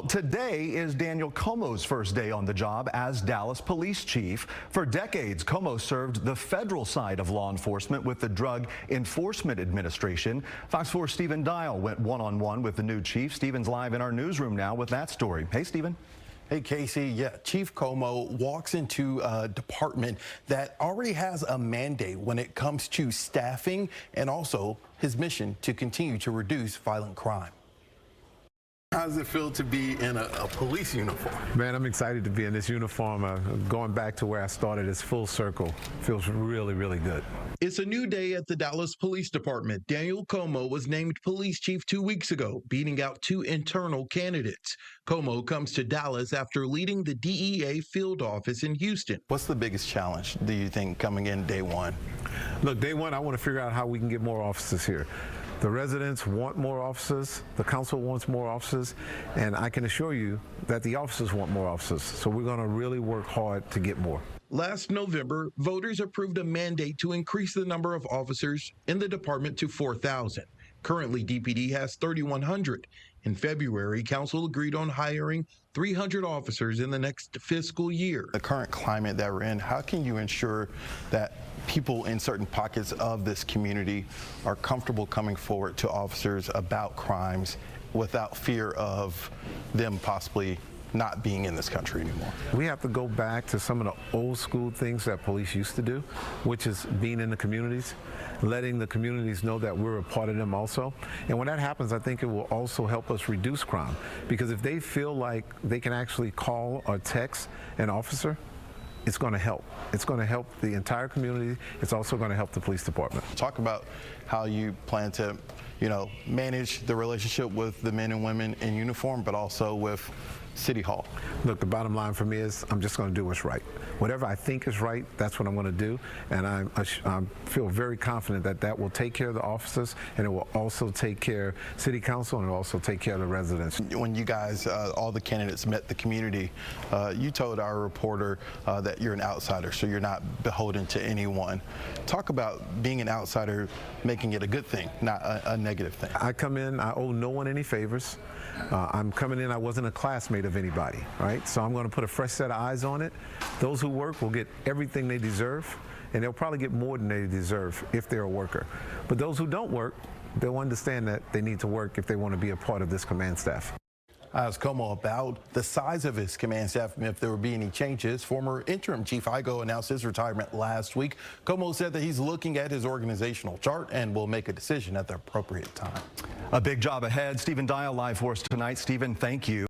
Today is Daniel Comeaux's first day on the job as Dallas police chief. For decades, Comeaux served the federal side of law enforcement with the Drug Enforcement Administration. Fox 4's Stephen Dial went one-on-one with the new chief. Stephen's live in our newsroom now with that story. Hey, Stephen. Hey, Casey. Yeah, Chief Comeaux walks into a department that already has a mandate when it comes to staffing and also his mission to continue to reduce violent crime. How does it feel to be in a police uniform? Man, I'm excited to be in this uniform. Going back to where I started, it's full circle. Feels really, really good. It's a new day at the Dallas Police Department. Daniel Comeaux was named police chief 2 weeks ago, beating out 2 internal candidates. Comeaux comes to Dallas after leading the DEA field office in Houston. What's the biggest challenge, do you think, coming in day one? Look, day one, I want to figure out how we can get more officers here. The residents want more officers, the council wants more officers, and I can assure you that the officers want more officers. So we're going to really work hard to get more. Last November, voters approved a mandate to increase the number of officers in the department to 4,000. Currently, DPD has 3,100. In February, council agreed on hiring 300 officers in the next fiscal year. The current climate that we're in, how can you ensure that people in certain pockets of this community are comfortable coming forward to officers about crimes without fear of them possibly not being in this country anymore? We have to go back to some of the old school things that police used to do, which is being in the communities, letting the communities know that we're a part of them also. And when that happens, I think it will also help us reduce crime, because if they feel like they can actually call or text an officer, it's going to help. It's going to help the entire community. It's also going to help the police department. Talk about how you plan to, manage the relationship with the men and women in uniform, but also with City Hall. Look, the bottom line for me is I'm just going to do what's right. Whatever I think is right, that's what I'm going to do. And I feel very confident that that will take care of the officers, and it will also take care of City Council, and it will also take care of the residents. When you guys, all the candidates met the community, you told our reporter that you're an outsider, so you're not beholden to anyone. Talk about being an outsider, making it a good thing, not a negative thing. I come in, I owe no one any favors. I'm coming in, I wasn't a classmate of anybody, right? So I'm going to put a fresh set of eyes on it. Those who work will get everything they deserve, and they'll probably get more than they deserve if they're a worker. But those who don't work, they'll understand that they need to work if they want to be a part of this command staff. I asked Comeaux about the size of his command staff and if there would be any changes. Former interim chief Igo announced his retirement last week. Comeaux said that he's looking at his organizational chart and will make a decision at the appropriate time. A big job ahead. Stephen Dial live for us tonight. Stephen, thank you.